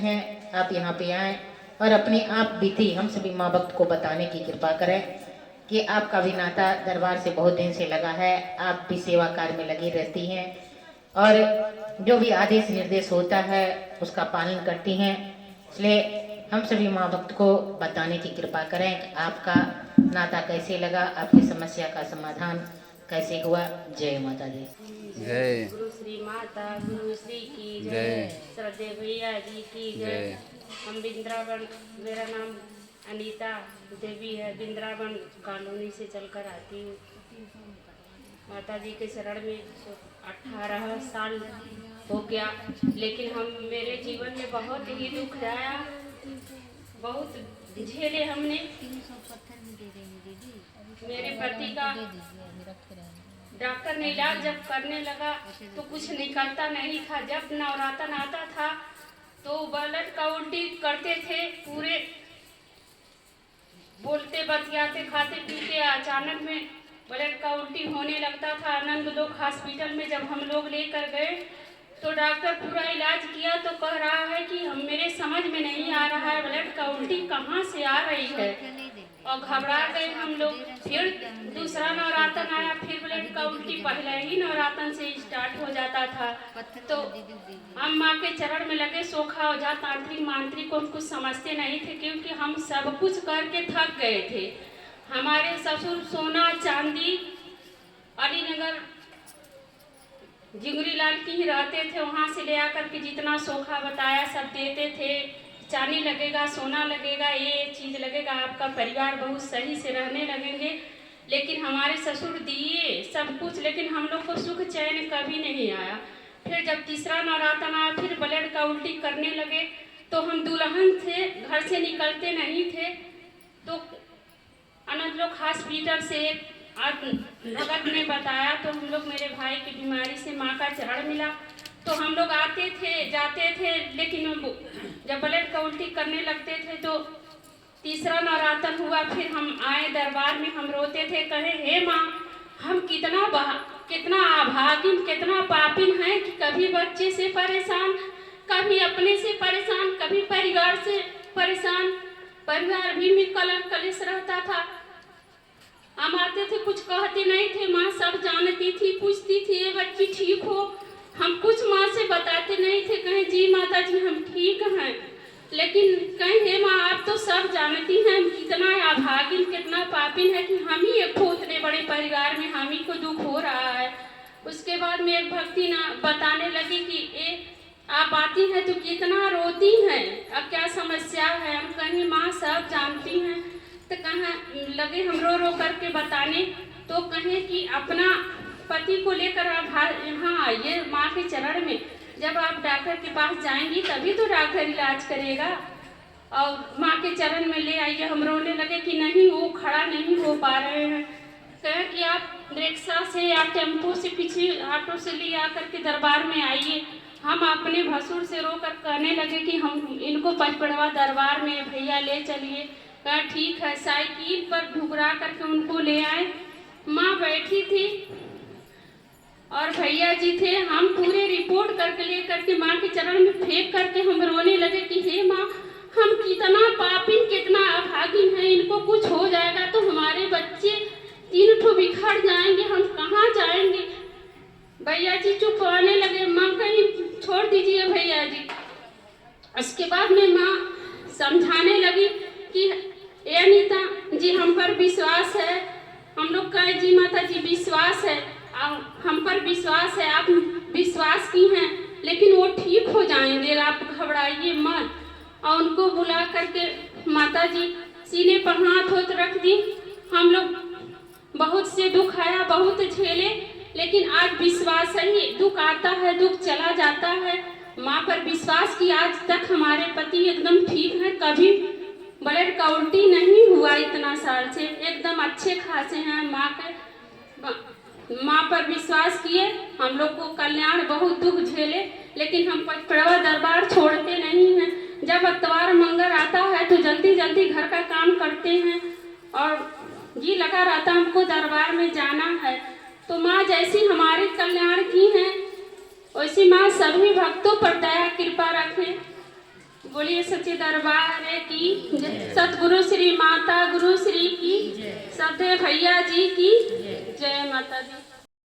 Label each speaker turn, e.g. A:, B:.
A: हैं आप यहाँ पे आएँ और अपने आप बीती हम सभी माँ भक्त को बताने की कृपा करें कि आपका भी नाता दरबार से बहुत दिन से लगा है। आप भी सेवा कार्य में लगी रहती हैं और जो भी आदेश निर्देश होता है उसका पालन करती हैं। इसलिए हम सभी माँ भक्त को बताने की कृपा करें कि आपका नाता कैसे लगा, आपकी समस्या का समाधान कैसे हुआ। जय माता दी।
B: जय
C: गुरु श्री माता गुरु श्री की
B: जय।
C: जय। श्रद्धे भैया जी की जय। हम वृंदावन, मेरा नाम अनीता देवी है, वृंदावन कॉलोनी से चलकर आती हूँ। माता जी के शरण में 18 साल हो गया, लेकिन मेरे जीवन में बहुत ही दुख आया, बहुत झेले हमने। मेरे पति का डॉक्टर ने इलाज जब करने लगा तो कुछ निकलता नहीं था। जब नवरात्र आता था तो ब्लड का उल्टी करते थे, पूरे बोलते बतियाते खाते पीते अचानक में ब्लड का उल्टी होने लगता था। आनंद लोग हॉस्पिटल में जब हम लोग लेकर गए तो डॉक्टर पूरा इलाज किया तो कह रहा है कि मेरे समझ में नहीं आ रहा है ब्लड का उल्टी कहाँ से आ रही है, और घबरा गए हम लोग। फिर दूसरा नवरात्र आया, फिर ब्लड का उल्टी पहले ही नवरात्र से स्टार्ट हो जाता था। तो हम माँ के चरण में लगे, सोखा ओझा तांत्रिक मांत्रिक को हम कुछ समझते नहीं थे, क्योंकि हम सब कुछ करके थक गए थे। हमारे ससुर सोना चांदी अलीनगर जिंगरी लाल की ही रहते थे, वहाँ से ले आकर के जितना सोखा बताया सब देते थे। चांदी लगेगा, सोना लगेगा, ये चीज़ लगेगा, आपका परिवार बहुत सही से रहने लगेंगे। लेकिन हमारे ससुर दिए सब कुछ, लेकिन हम लोग को सुख चैन कभी नहीं आया। फिर जब तीसरा नवरात्र आया, फिर ब्लड का उल्टी करने लगे तो हम दुल्हन थे, घर से निकलते नहीं थे। तो अनंत लोग हॉस्पिटल से भगत ने बताया तो हम लोग, मेरे भाई की बीमारी से माँ का चरण मिला तो हम लोग आते थे जाते थे। लेकिन जब ब्लड का उल्टी करने लगते थे तो तीसरा नवरात्र हुआ, फिर हम आए दरबार में, हम रोते थे, कहे हे माँ हम कितना अभागिन कितना पापिन हैं कि कभी बच्चे से परेशान, कभी अपने से परेशान, कभी परिवार से परेशान। परिवार भी में कलेश रहता था। हम आते थे कुछ कहते नहीं थे, माँ सब जानती थी, पूछती थी ये बच्ची ठीक हो। हम कुछ माँ से बताते नहीं थे, कहें जी माता जी हम ठीक हैं, लेकिन कहें हे माँ आप तो सब जानती हैं हम कितना अभागिन कितना पापिन है कि हम ही एक उतने बड़े परिवार में हम ही को दुख हो रहा है। उसके बाद में एक भक्ति ना बताने लगी कि आप आती हैं तो कितना रोती हैं, अब क्या समस्या है। हम कहें माँ सब जानती हैं। तो कहें लगे हम रो रो करके बताने, तो कहें कि अपना पति को लेकर आप यहाँ आइए माँ के चरण में, जब आप डॉक्टर के पास जाएंगी तभी तो डॉक्टर इलाज करेगा, और माँ के चरण में ले आइए। हम रोने लगे कि नहीं वो खड़ा नहीं हो पा रहे हैं। कहें कि आप रिक्शा से या टेम्पो से पीछे ऑटो से ले आकर के दरबार में आइए। हम अपने भसुर से रोकर कहने लगे कि हम इनको पचपड़वा दरबार में भैया ले चलिए। कहा ठीक है, साइकिल पर घुघरा करके उनको ले आए। माँ बैठी थी और भैया जी थे। हम पूरे रिपोर्ट करके ले करके माँ के चरण में फेंक करके हम रोने लगे कि हे माँ हम कितना पापिन कितना अभागिन है, इनको कुछ हो जाएगा तो हमारे बच्चे 3 ठो बिखर जाएंगे, हम कहाँ जाएंगे। भैया जी चुप होने लगे। माँ कहीं छोड़ दीजिए भैया जी। उसके बाद में माँ समझाने लगी कि ए अनीता जी हम पर विश्वास है। हम लोग कहे जी माता जी विश्वास है, हम पर विश्वास है, आप विश्वास की हैं, लेकिन वो ठीक हो जाएंगे, आप घबराइए मत। और उनको बुला करके माता जी सीने पर हाथ होत रख दी। हम लोग बहुत से दुख आया, बहुत झेले, लेकिन आज विश्वास है, दुख आता है दुख चला जाता है। माँ पर विश्वास की आज तक हमारे पति एकदम ठीक है, कभी ब्लड का उल्टी नहीं हुआ। इतना साल से एकदम अच्छे खासे हैं। माँ पर विश्वास किए, हम लोग को कल्याण बहुत दुख झेले, लेकिन हम पचपड़वा दरबार छोड़ते नहीं हैं। जब अतवार मंगल आता है तो जल्दी जल्दी घर का काम करते हैं और जी लगा रहता हमको दरबार में जाना है। तो माँ जैसी हमारे कल्याण की हैं वैसी माँ सभी भक्तों पर दया कृपा रखें। बोलिए सच्चे दरबार की जय। सतगुरु श्री माता गुरु श्री की, सदे भैया जी की जय माता दी।